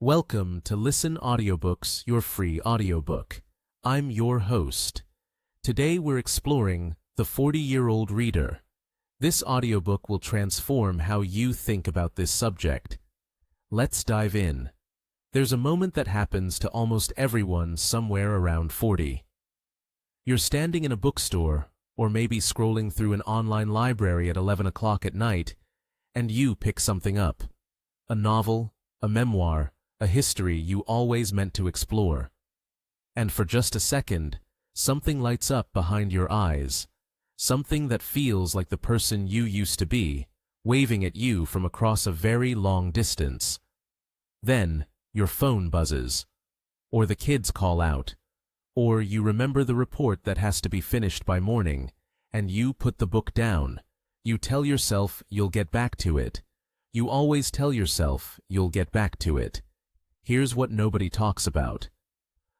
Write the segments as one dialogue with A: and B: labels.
A: Welcome to Listen Audiobooks, your free audiobook. I'm your host. Today we're exploring The 40-Year-Old Reader. This audiobook will transform how you think about this subject. Let's dive in. There's a moment that happens to almost everyone somewhere around 40. You're standing in a bookstore, or maybe scrolling through an online library at 11 o'clock at night, and you pick something up. A novel, a memoir, a history you always meant to explore. And for just a second, something lights up behind your eyes, something that feels like the person you used to be, waving at you from across a very long distance. Then, your phone buzzes, or the kids call out, or you remember the report that has to be finished by morning, and you put the book down. You tell yourself you'll get back to it. You always tell yourself you'll get back to it. Here's what nobody talks about.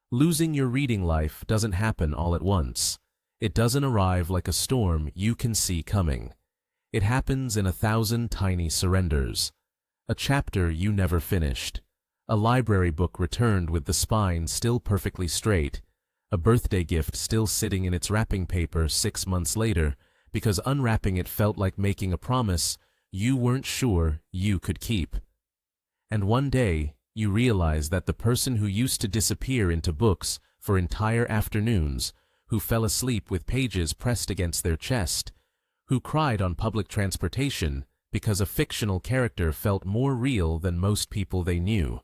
A: Losing your reading life doesn't happen all at once. It doesn't arrive like a storm you can see coming. It happens in 1,000 tiny surrenders. A chapter you never finished. A library book returned with the spine still perfectly straight. A birthday gift still sitting in its wrapping paper 6 months later because unwrapping it felt like making a promise you weren't sure you could keep. And one day, you realize that the person who used to disappear into books for entire afternoons, who fell asleep with pages pressed against their chest, who cried on public transportation because a fictional character felt more real than most people they knew,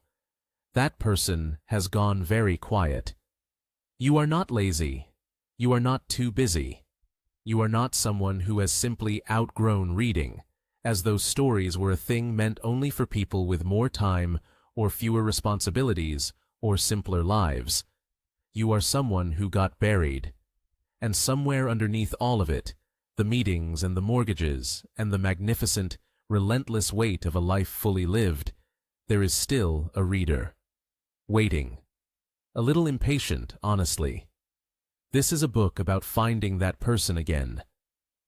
A: that person has gone very quiet. You are not lazy. You are not too busy. You are not someone who has simply outgrown reading, as though stories were a thing meant only for people with more time or fewer responsibilities, or simpler lives. You are someone who got buried. And somewhere underneath all of it, the meetings and the mortgages, and the magnificent, relentless weight of a life fully lived, there is still a reader. Waiting. A little impatient, honestly. This is a book about finding that person again.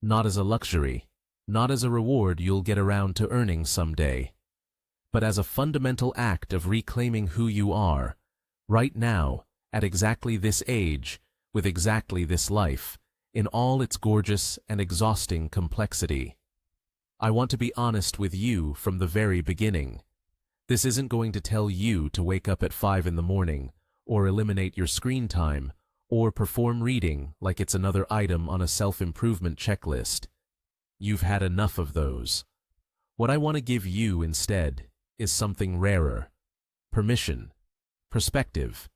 A: Not as a luxury, not as a reward you'll get around to earning someday, but as a fundamental act of reclaiming who you are, right now, at exactly this age, with exactly this life, in all its gorgeous and exhausting complexity. I want to be honest with you from the very beginning. This isn't going to tell you to wake up at 5 in the morning, or eliminate your screen time, or perform reading like it's another item on a self-improvement checklist. You've had enough of those. What I want to give you instead is something rarer: permission, perspective,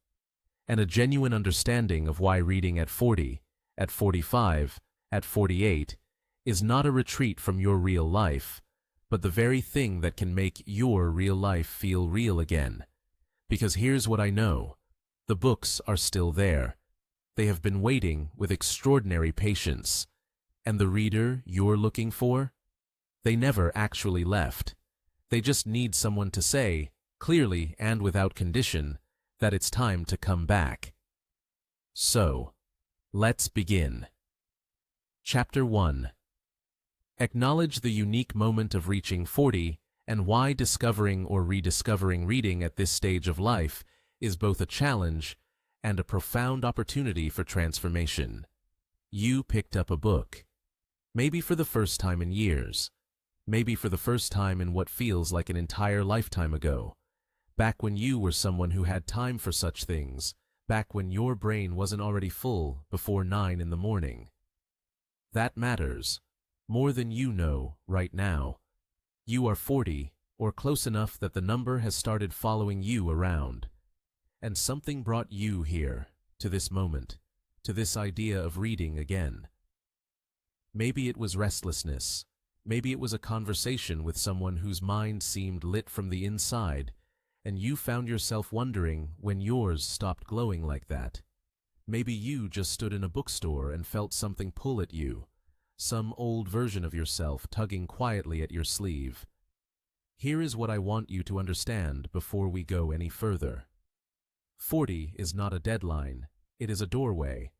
A: and a genuine understanding of why reading at 40, at 45, at 48 is not a retreat from your real life, but the very thing that can make your real life feel real again. Because here's what I know: the books are still there. They have been waiting with extraordinary patience. And the reader you're looking for? They never actually left. They just need someone to say, clearly and without condition, that it's time to come back. So, let's begin. Chapter 1. Acknowledge the unique moment of reaching 40 and why discovering or rediscovering reading at this stage of life is both a challenge and a profound opportunity for transformation. You picked up a book. Maybe for the first time in years. Maybe for the first time in what feels like an entire lifetime ago. Back when you were someone who had time for such things. Back when your brain wasn't already full before 9 in the morning. That matters. More than you know right now. You are 40, or close enough that the number has started following you around. And something brought you here, to this moment, to this idea of reading again. Maybe it was restlessness. Maybe it was a conversation with someone whose mind seemed lit from the inside, and you found yourself wondering when yours stopped glowing like that. Maybe you just stood in a bookstore and felt something pull at you, some old version of yourself tugging quietly at your sleeve. Here is what I want you to understand before we go any further. 40 is not a deadline, it is a doorway.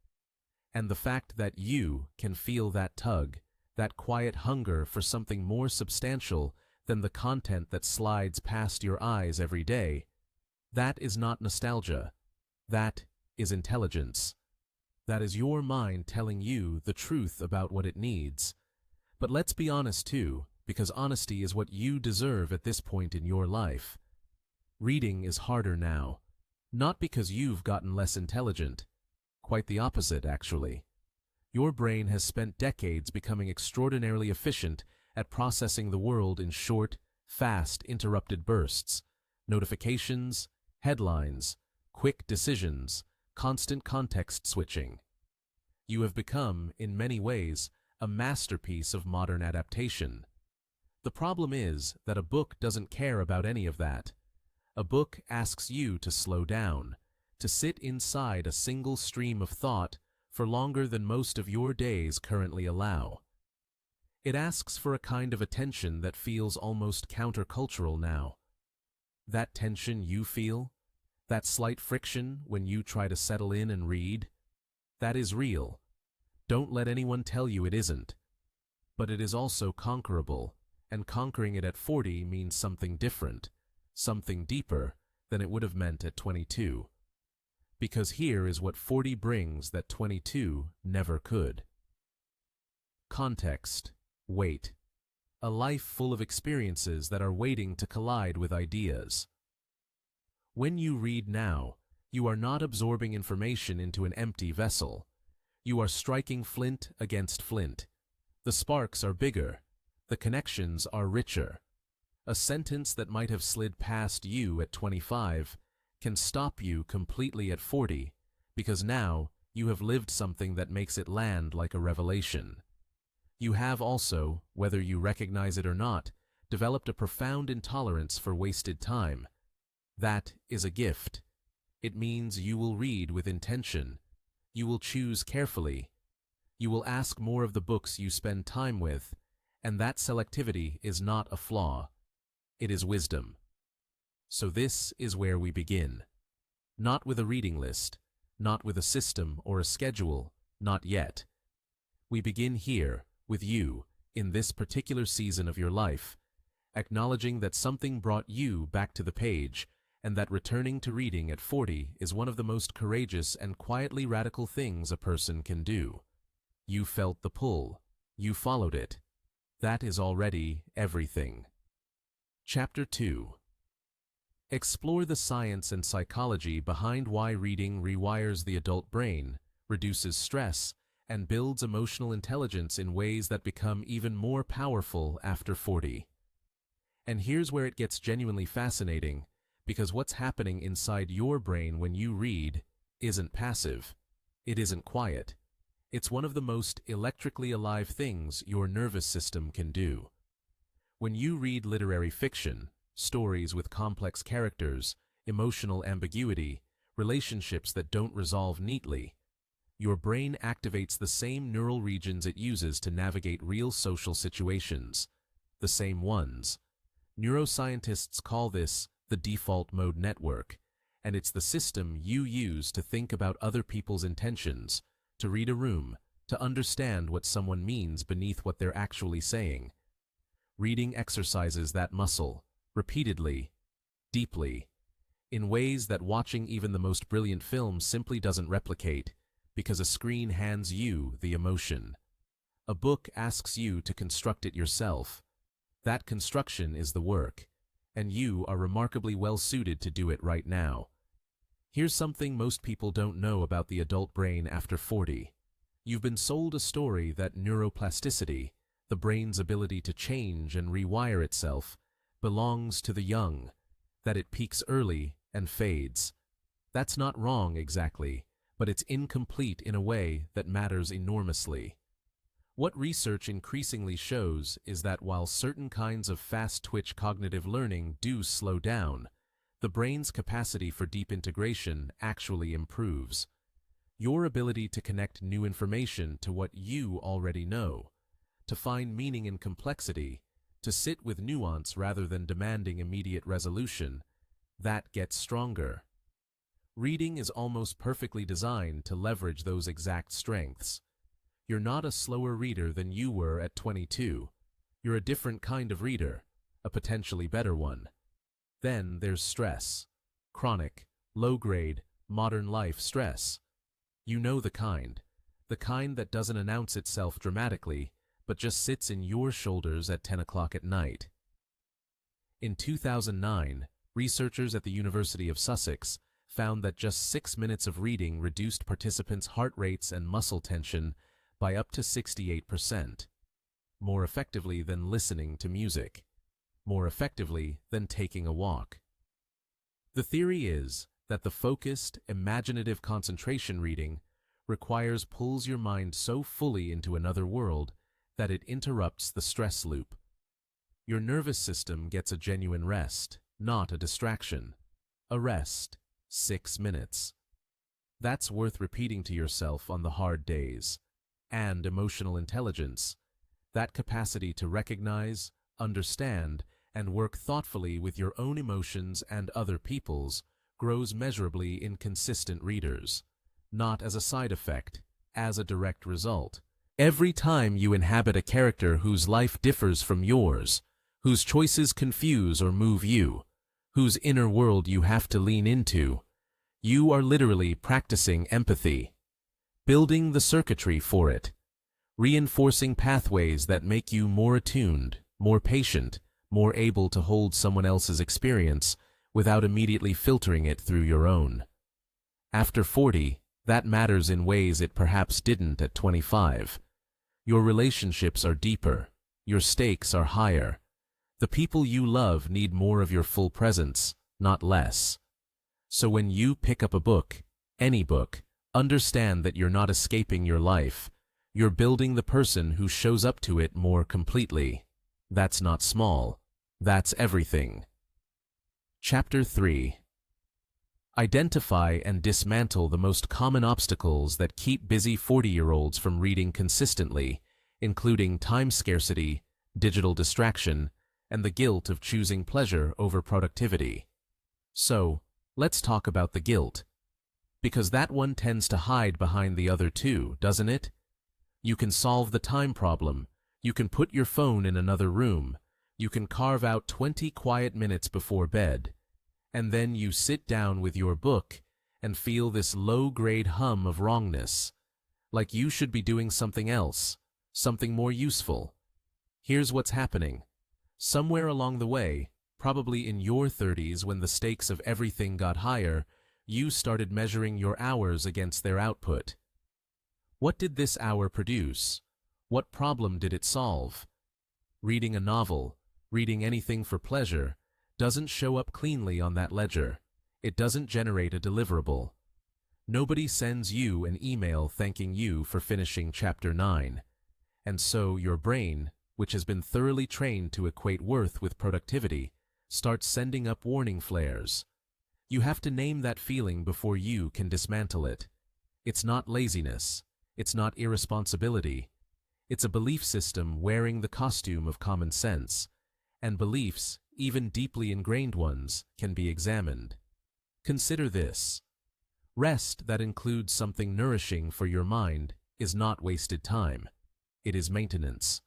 A: And the fact that you can feel that tug, that quiet hunger for something more substantial than the content that slides past your eyes every day, That is not nostalgia. That is intelligence. That is your mind telling you the truth about what it needs. But let's be honest too, because honesty is what you deserve at this point in your life. Reading is harder now. Not because you've gotten less intelligent. Quite the opposite, actually. Your brain has spent decades becoming extraordinarily efficient at processing the world in short, fast, interrupted bursts. Notifications, headlines, quick decisions, constant context switching. You have become, in many ways, a masterpiece of modern adaptation. The problem is that a book doesn't care about any of that. A book asks you to slow down, to sit inside a single stream of thought for longer than most of your days currently allow. It asks for a kind of attention that feels almost countercultural now. That tension you feel, that slight friction when you try to settle in and read, that is real. Don't let anyone tell you it isn't. But it is also conquerable, and conquering it at 40 means something different, something deeper than it would have meant at 22. Because here is what 40 brings that 22 never could. Context. Wait. A life full of experiences that are waiting to collide with ideas. When you read now, you are not absorbing information into an empty vessel. You are striking flint against flint. The sparks are bigger. The connections are richer. A sentence that might have slid past you at 25 can stop you completely at 40, because now you have lived something that makes it land like a revelation. You have also, whether you recognize it or not, developed a profound intolerance for wasted time. That is a gift. It means you will read with intention. You will choose carefully. You will ask more of the books you spend time with, and that selectivity is not a flaw. It is wisdom. So this is where we begin. Not with a reading list, not with a system or a schedule, not yet. We begin here, with you, in this particular season of your life, acknowledging that something brought you back to the page, and that returning to reading at 40 is one of the most courageous and quietly radical things a person can do. You felt the pull. You followed it. That is already everything. Chapter 2. Explore the science and psychology behind why reading rewires the adult brain, reduces stress, and builds emotional intelligence in ways that become even more powerful after 40. And here's where it gets genuinely fascinating, because what's happening inside your brain when you read isn't passive. It isn't quiet. It's one of the most electrically alive things your nervous system can do. When you read literary fiction, stories with complex characters, emotional ambiguity, relationships that don't resolve neatly, your brain activates the same neural regions it uses to navigate real social situations. The same ones. Neuroscientists call this the default mode network, and it's the system you use to think about other people's intentions, to read a room, to understand what someone means beneath what they're actually saying. Reading exercises that muscle, repeatedly, deeply, in ways that watching even the most brilliant films simply doesn't replicate, because a screen hands you the emotion. A book asks you to construct it yourself. That construction is the work, and you are remarkably well suited to do it right now. Here's something most people don't know about the adult brain after 40. You've been sold a story that neuroplasticity, the brain's ability to change and rewire itself, belongs to the young, that it peaks early and fades. That's not wrong exactly, but it's incomplete in a way that matters enormously. What research increasingly shows is that while certain kinds of fast-twitch cognitive learning do slow down, the brain's capacity for deep integration actually improves. Your ability to connect new information to what you already know, to find meaning in complexity, to sit with nuance rather than demanding immediate resolution, that gets stronger. Reading is almost perfectly designed to leverage those exact strengths. You're not a slower reader than you were at 22. You're a different kind of reader, a potentially better one. Then there's stress. chronic, low-grade, modern life stress. You know the kind that doesn't announce itself dramatically, but just sits in your shoulders at 10 o'clock at night. In 2009, researchers at the University of Sussex found that just 6 minutes of reading reduced participants' heart rates and muscle tension by up to 68%, more effectively than listening to music, more effectively than taking a walk. The theory is that the focused, imaginative concentration reading requires pulls your mind so fully into another world that it interrupts the stress loop. Your nervous system gets a genuine rest, not a distraction. A rest, 6 minutes. That's worth repeating to yourself on the hard days. And emotional intelligence, that capacity to recognize, understand, and work thoughtfully with your own emotions and other people's, grows measurably in consistent readers, not as a side effect, as a direct result. Every time you inhabit a character whose life differs from yours, whose choices confuse or move you, whose inner world you have to lean into, you are literally practicing empathy, building the circuitry for it, reinforcing pathways that make you more attuned, more patient, more able to hold someone else's experience without immediately filtering it through your own. After 40, that matters in ways it perhaps didn't at 25. Your relationships are deeper, your stakes are higher. The people you love need more of your full presence, not less. So when you pick up a book, any book, understand that you're not escaping your life. You're building the person who shows up to it more completely. That's not small. That's everything. Chapter 3. Identify and dismantle the most common obstacles that keep busy 40-year-olds from reading consistently, including time scarcity, digital distraction, and the guilt of choosing pleasure over productivity. So, let's talk about the guilt. Because that one tends to hide behind the other two, doesn't it? You can solve the time problem. You can put your phone in another room. You can carve out 20 quiet minutes before bed. And then you sit down with your book and feel this low-grade hum of wrongness, like you should be doing something else, something more useful. Here's what's happening. Somewhere along the way, probably in your 30s when the stakes of everything got higher, you started measuring your hours against their output. What did this hour produce? What problem did it solve? Reading a novel, reading anything for pleasure, doesn't show up cleanly on that ledger. It doesn't generate a deliverable. Nobody sends you an email thanking you for finishing Chapter 9. And so your brain, which has been thoroughly trained to equate worth with productivity, starts sending up warning flares. You have to name that feeling before you can dismantle it. It's not laziness. It's not irresponsibility. It's a belief system wearing the costume of common sense. And beliefs, even deeply ingrained ones, can be examined. Consider this. Rest that includes something nourishing for your mind is not wasted time. It is maintenance.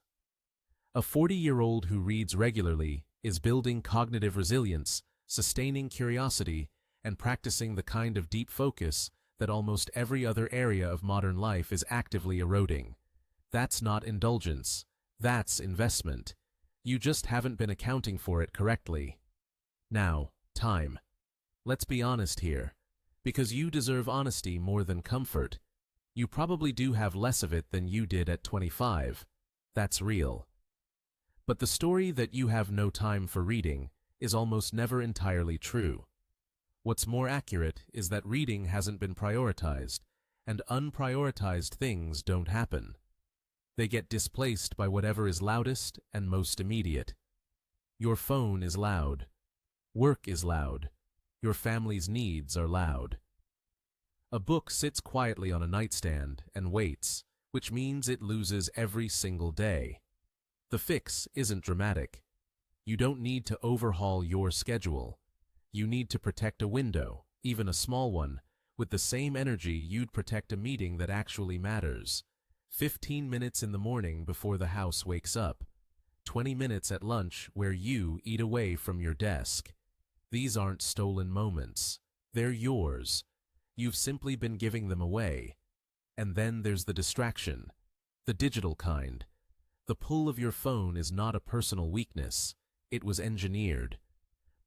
A: A 40-year-old who reads regularly is building cognitive resilience, sustaining curiosity, and practicing the kind of deep focus that almost every other area of modern life is actively eroding. That's not indulgence. That's investment. You just haven't been accounting for it correctly. Now, time. Let's be honest here. Because you deserve honesty more than comfort. You probably do have less of it than you did at 25. That's real. But the story that you have no time for reading is almost never entirely true. What's more accurate is that reading hasn't been prioritized, and unprioritized things don't happen. They get displaced by whatever is loudest and most immediate. Your phone is loud. Work is loud. Your family's needs are loud. A book sits quietly on a nightstand and waits, which means it loses every single day. The fix isn't dramatic. You don't need to overhaul your schedule. You need to protect a window, even a small one, with the same energy you'd protect a meeting that actually matters. 15 minutes in the morning before the house wakes up. 20 minutes at lunch where you eat away from your desk. These aren't stolen moments. They're yours. You've simply been giving them away. And then there's the distraction, the digital kind. The pull of your phone is not a personal weakness. It was engineered.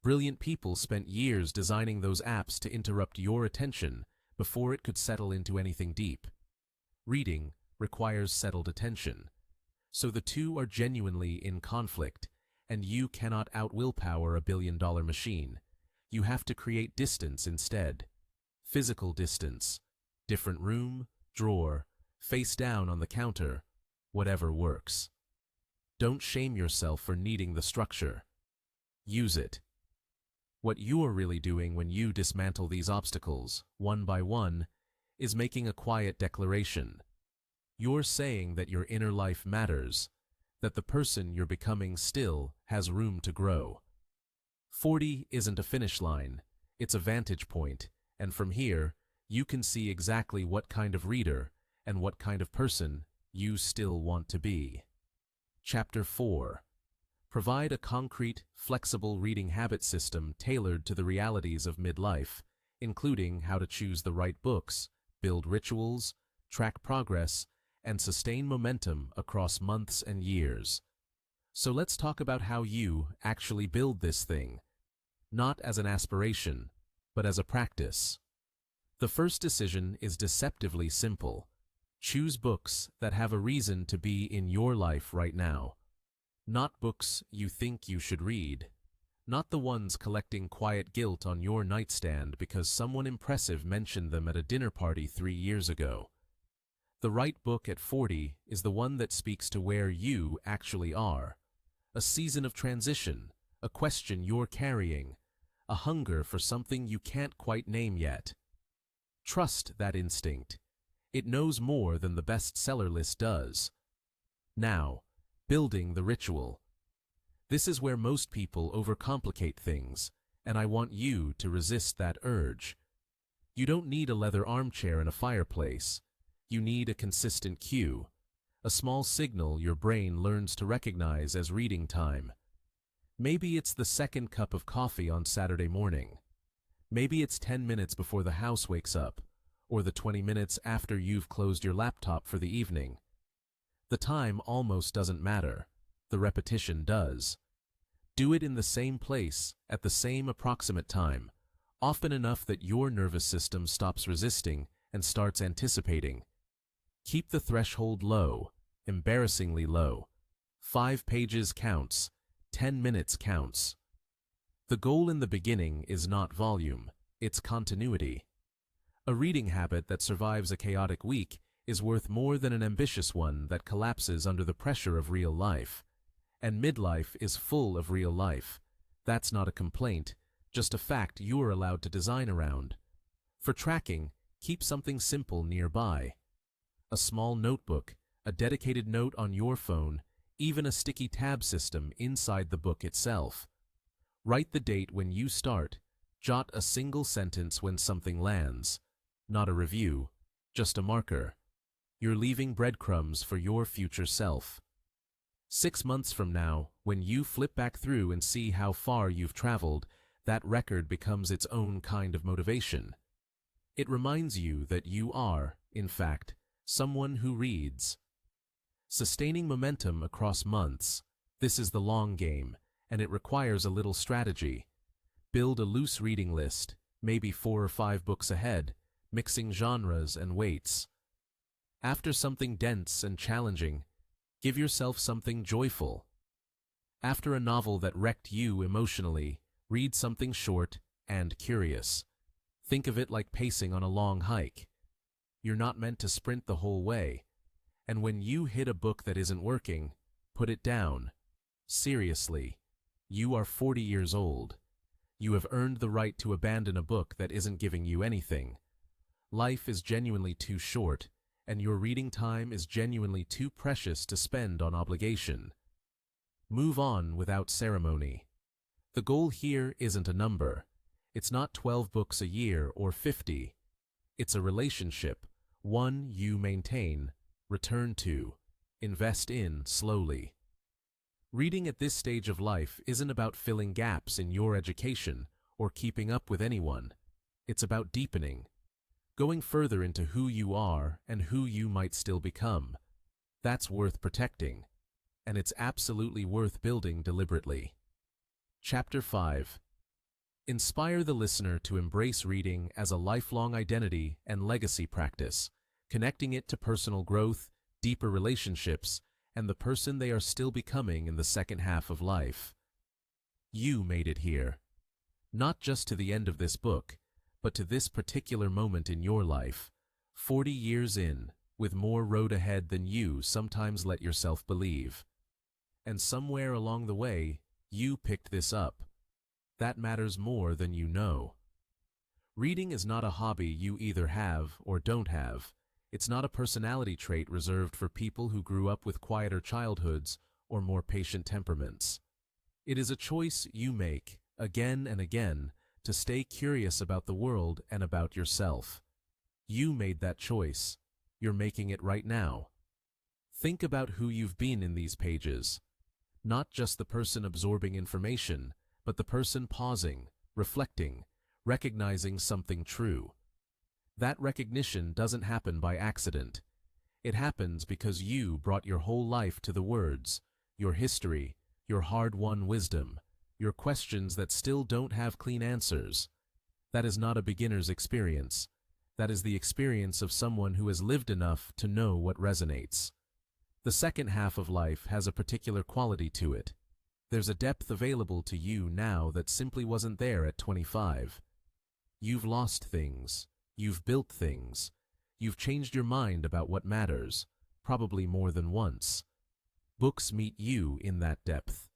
A: Brilliant people spent years designing those apps to interrupt your attention before it could settle into anything deep. Reading requires settled attention. So the two are genuinely in conflict, and you cannot out-willpower a billion-dollar machine. You have to create distance instead. Physical distance. Different room, drawer, face down on the counter, whatever works. Don't shame yourself for needing the structure. Use it. What you're really doing when you dismantle these obstacles, one by one, is making a quiet declaration. You're saying that your inner life matters, that the person you're becoming still has room to grow. 40 isn't a finish line, it's a vantage point, and from here, you can see exactly what kind of reader and what kind of person you still want to be. Chapter 4. Provide a concrete, flexible reading habit system tailored to the realities of midlife, including how to choose the right books, build rituals, track progress, and sustain momentum across months and years. So let's talk about how you actually build this thing, not as an aspiration, but as a practice. The first decision is deceptively simple. Choose books that have a reason to be in your life right now. Not books you think you should read. Not the ones collecting quiet guilt on your nightstand because someone impressive mentioned them at a dinner party 3 years ago. The right book at 40 is the one that speaks to where you actually are. A season of transition, a question you're carrying, a hunger for something you can't quite name yet. Trust that instinct. It knows more than the bestseller list does. Now, building the ritual. This is where most people overcomplicate things, and I want you to resist that urge. You don't need a leather armchair and a fireplace. You need a consistent cue, a small signal your brain learns to recognize as reading time. Maybe it's the second cup of coffee on Saturday morning. Maybe it's 10 minutes before the house wakes up, or the 20 minutes after you've closed your laptop for the evening. The time almost doesn't matter. The repetition does. Do it in the same place, at the same approximate time, often enough that your nervous system stops resisting and starts anticipating. Keep the threshold low, embarrassingly low. 5 pages counts, 10 minutes counts. The goal in the beginning is not volume, it's continuity. A reading habit that survives a chaotic week is worth more than an ambitious one that collapses under the pressure of real life. And midlife is full of real life. That's not a complaint, just a fact you're allowed to design around. For tracking, keep something simple nearby. A small notebook, a dedicated note on your phone, even a sticky tab system inside the book itself. Write the date when you start. Jot a single sentence when something lands. Not a review, just a marker. You're leaving breadcrumbs for your future self. 6 months from now, when you flip back through and see how far you've traveled, that record becomes its own kind of motivation. It reminds you that you are, in fact, someone who reads. Sustaining momentum across months. This is the long game, and it requires a little strategy. Build a loose reading list, maybe 4 or 5 books ahead, mixing genres and weights. After something dense and challenging, give yourself something joyful. After a novel that wrecked you emotionally, read something short and curious. Think of it like pacing on a long hike. You're not meant to sprint the whole way. And when you hit a book that isn't working, put it down. Seriously, you are 40 years old. You have earned the right to abandon a book that isn't giving you anything. Life is genuinely too short, and your reading time is genuinely too precious to spend on obligation. Move on without ceremony. The goal here isn't a number. It's not 12 books a year or 50. It's a relationship, one you maintain, return to, invest in slowly. Reading at this stage of life isn't about filling gaps in your education or keeping up with anyone. It's about deepening, going further into who you are and who you might still become. That's worth protecting, and it's absolutely worth building deliberately. Chapter 5. Inspire the listener to embrace reading as a lifelong identity and legacy practice, connecting it to personal growth, deeper relationships, and the person they are still becoming in the second half of life. You made it here. Not just to the end of this book, but to this particular moment in your life, 40 years in, with more road ahead than you sometimes let yourself believe. And somewhere along the way, you picked this up. That matters more than you know. Reading is not a hobby you either have or don't have. It's not a personality trait reserved for people who grew up with quieter childhoods or more patient temperaments. It is a choice you make, again and again, to stay curious about the world and about yourself. You made that choice. You're making it right now. Think about who you've been in these pages. Not just the person absorbing information, but the person pausing, reflecting, recognizing something true. That recognition doesn't happen by accident. It happens because you brought your whole life to the words, your history, your hard-won wisdom, your questions that still don't have clean answers. That is not a beginner's experience. That is the experience of someone who has lived enough to know what resonates. The second half of life has a particular quality to it. There's a depth available to you now that simply wasn't there at 25. You've lost things. You've built things. You've changed your mind about what matters, probably more than once. Books meet you in that depth.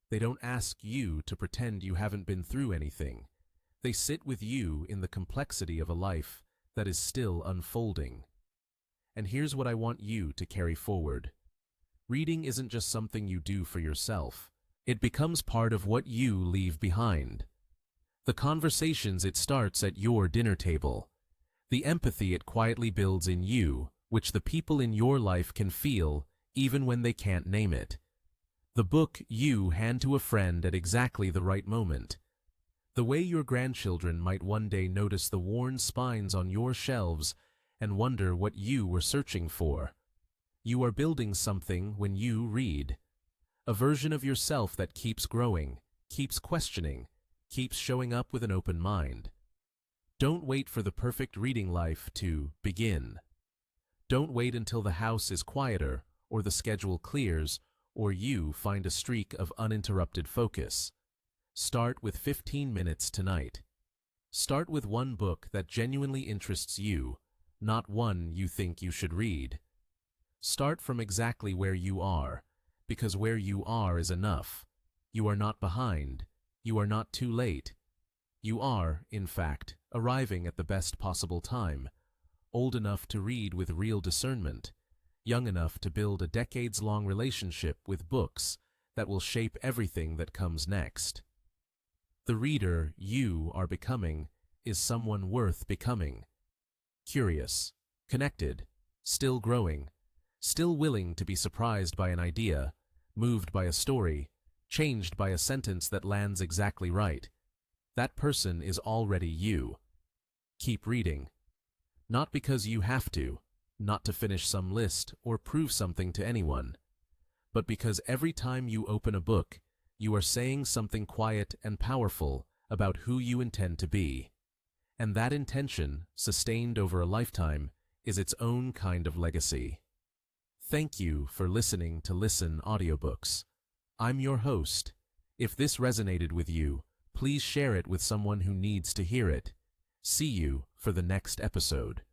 A: They don't ask you to pretend you haven't been through anything. They sit with you in the complexity of a life that is still unfolding. And here's what I want you to carry forward. Reading isn't just something you do for yourself. It becomes part of what you leave behind. The conversations it starts at your dinner table. The empathy it quietly builds in you, which the people in your life can feel, even when they can't name it. The book you hand to a friend at exactly the right moment. The way your grandchildren might one day notice the worn spines on your shelves and wonder what you were searching for. You are building something when you read. A version of yourself that keeps growing, keeps questioning, keeps showing up with an open mind. Don't wait for the perfect reading life to begin. Don't wait until the house is quieter, or the schedule clears, or you find a streak of uninterrupted focus. Start with 15 minutes tonight. Start with one book that genuinely interests you, not one you think you should read. Start from exactly where you are, because where you are is enough. You are not behind. You are not too late. You are, in fact, arriving at the best possible time, old enough to read with real discernment, young enough to build a decades-long relationship with books that will shape everything that comes next. The reader you are becoming is someone worth becoming. Curious, connected, still growing, still willing to be surprised by an idea, moved by a story, changed by a sentence that lands exactly right. That person is already you. Keep reading. Not because you have to, not to finish some list or prove something to anyone, but because every time you open a book, you are saying something quiet and powerful about who you intend to be. And that intention, sustained over a lifetime, is its own kind of legacy. Thank you for listening to Listen Audiobooks. I'm your host. If this resonated with you, please share it with someone who needs to hear it. See you for the next episode.